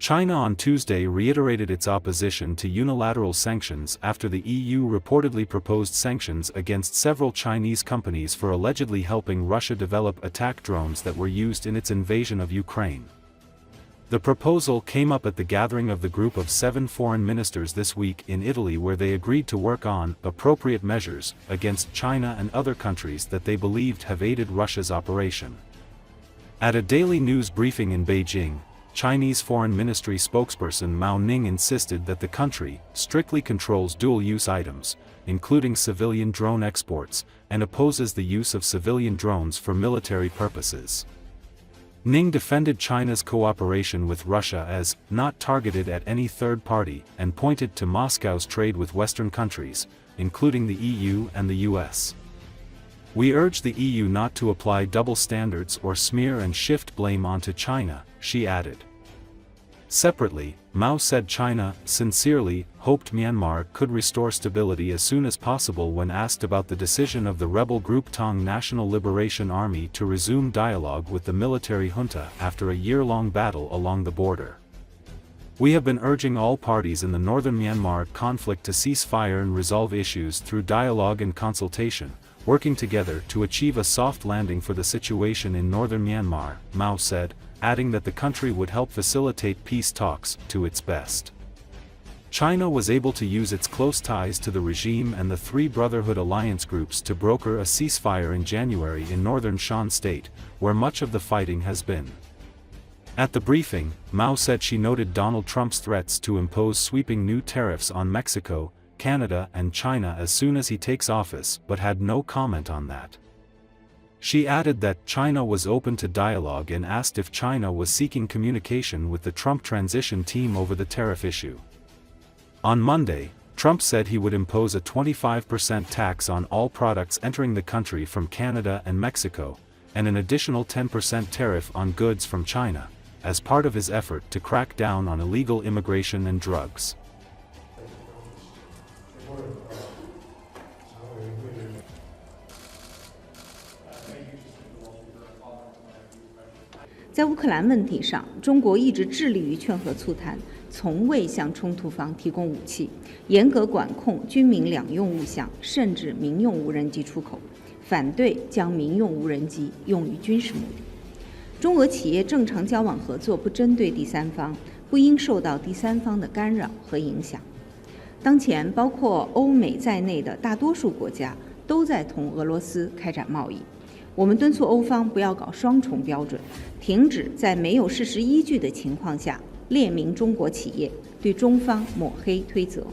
China on Tuesday reiterated its opposition to unilateral sanctions after the EU reportedly proposed sanctions against several Chinese companies for allegedly helping Russia develop attack drones that were used in its invasion of Ukraine. The proposal came up at the gathering of the group of 7 foreign ministers this week in Italy, where they agreed to work on appropriate measures against China and other countries that they believed have aided Russia's operation. At a daily news briefing in Beijing, Chinese Foreign Ministry spokesperson Mao Ning insisted that the country strictly controls dual-use items, including civilian drone exports, and opposes the use of civilian drones for military purposes. Ning defended China's cooperation with Russia as not targeted at any third party and pointed to Moscow's trade with Western countries, including the EU and the US. "We urge the EU not to apply double standards or smear and shift blame onto China," she added. Separately, Mao said China sincerely hoped Myanmar could restore stability as soon as possible when asked about the decision of the rebel group Tong National Liberation Army to resume dialogue with the military junta after a year-long battle along the border. "We have been urging all parties in the northern Myanmar conflict to cease fire and resolve issues through dialogue and consultation, working together to achieve a soft landing for the situation in northern Myanmar," Mao said, adding that the country would help facilitate peace talks to its best. China was able to use its close ties to the regime and the Three Brotherhood alliance groups to broker a ceasefire in January in northern Shan State, where much of the fighting has been. At the briefing, Mao said she noted Donald Trump's threats to impose sweeping new tariffs on Mexico, Canada and China as soon as he takes office, but had no comment on that. She added that China was open to dialogue and asked if China was seeking communication with the Trump transition team over the tariff issue. On Monday, Trump said he would impose a 25% tax on all products entering the country from Canada and Mexico, and an additional 10% tariff on goods from China, as part of his effort to crack down on illegal immigration and drugs. 在乌克兰问题上，中国一直致力于劝和促谈，从未向冲突方提供武器，严格管控军民两用物项，甚至民用无人机出口，反对将民用无人机用于军事目的。中俄企业正常交往合作不针对第三方，不应受到第三方的干扰和影响。当前，包括欧美在内的大多数国家都在同俄罗斯开展贸易。 我们敦促欧方不要搞双重标准，停止在没有事实依据的情况下列明中国企业，对中方抹黑推责。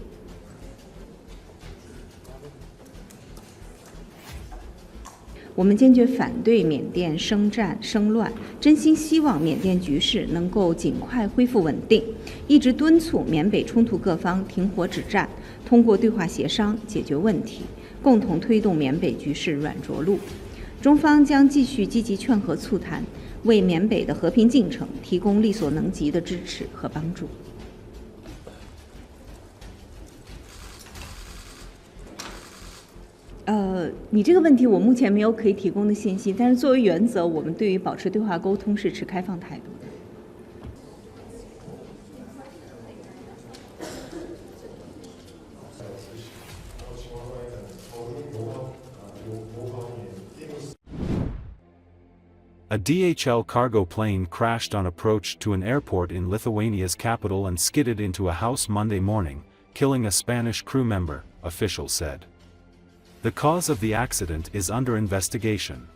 我们坚决反对缅甸生战生乱，真心希望缅甸局势能够尽快恢复稳定，一直敦促缅北冲突各方停火止战，通过对话协商解决问题，共同推动缅北局势软着陆。 中方将继续积极劝和促谈，为缅北的和平进程提供力所能及的支持和帮助。你这个问题我目前没有可以提供的信息，但是作为原则，我们对于保持对话沟通是持开放态度的。 A DHL cargo plane crashed on approach to an airport in Lithuania's capital and skidded into a house Monday morning, killing a Spanish crew member, officials said. The cause of the accident is under investigation.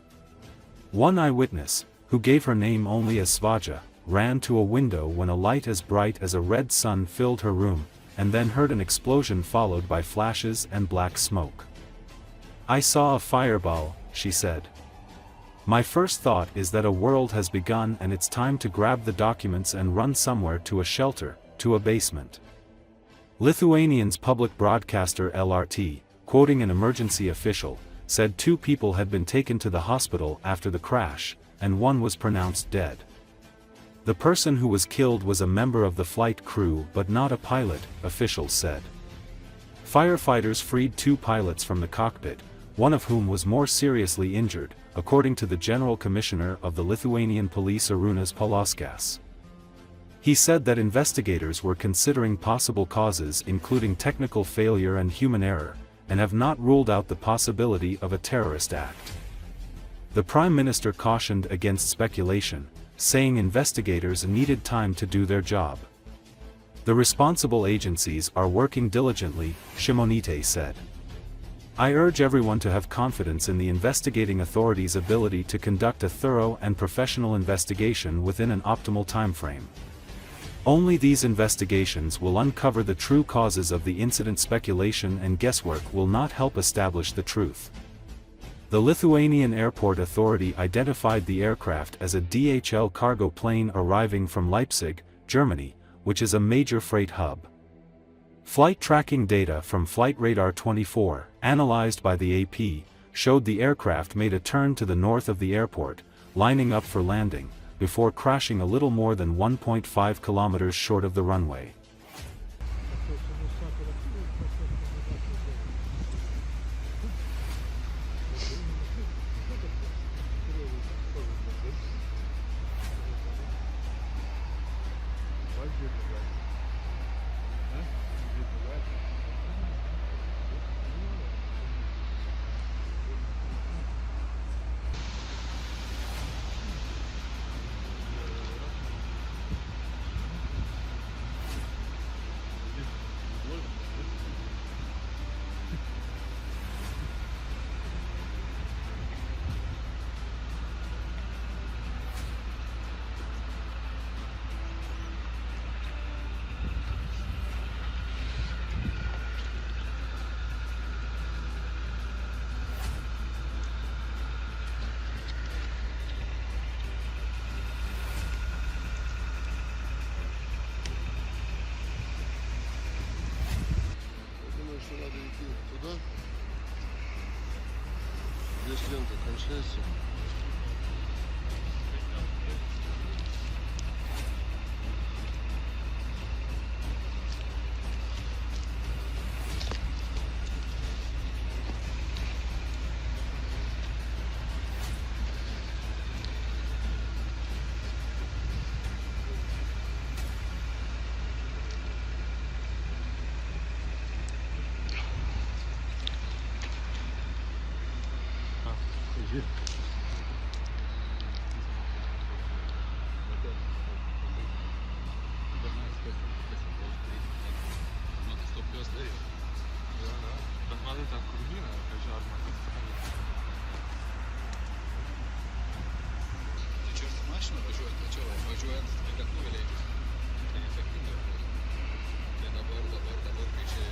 One eyewitness, who gave her name only as Svaja, ran to a window when a light as bright as a red sun filled her room, and then heard an explosion followed by flashes and black smoke. "I saw a fireball," she said. "My first thought is that a world has begun and it's time to grab the documents and run somewhere to a shelter, to a basement." Lithuanian's public broadcaster LRT, quoting an emergency official, said 2 people had been taken to the hospital after the crash, and 1 was pronounced dead. The person who was killed was a member of the flight crew but not a pilot, officials said. Firefighters freed 2 pilots from the cockpit, one of whom was more seriously injured, according to the General Commissioner of the Lithuanian Police Arūnas Paulauskas. He said that investigators were considering possible causes including technical failure and human error, and have not ruled out the possibility of a terrorist act. The Prime Minister cautioned against speculation, saying investigators needed time to do their job. The responsible agencies are working diligently, Shimonite said. I urge everyone to have confidence in the investigating authorities' ability to conduct a thorough and professional investigation within an optimal timeframe. Only these investigations will uncover the true causes of the incident. Speculation and guesswork will not help establish the truth. The Lithuanian Airport Authority identified the aircraft as a DHL cargo plane arriving from Leipzig, Germany, which is a major freight hub. Flight tracking data from Flight Radar 24, analyzed by the AP, showed the aircraft made a turn to the north of the airport, lining up for landing, before crashing a little more than 1.5 kilometers short of the runway. Здесь лента кончается. Važiuojant lėktuve leidžiasi. Tai efektinga. Tai dabar kai čia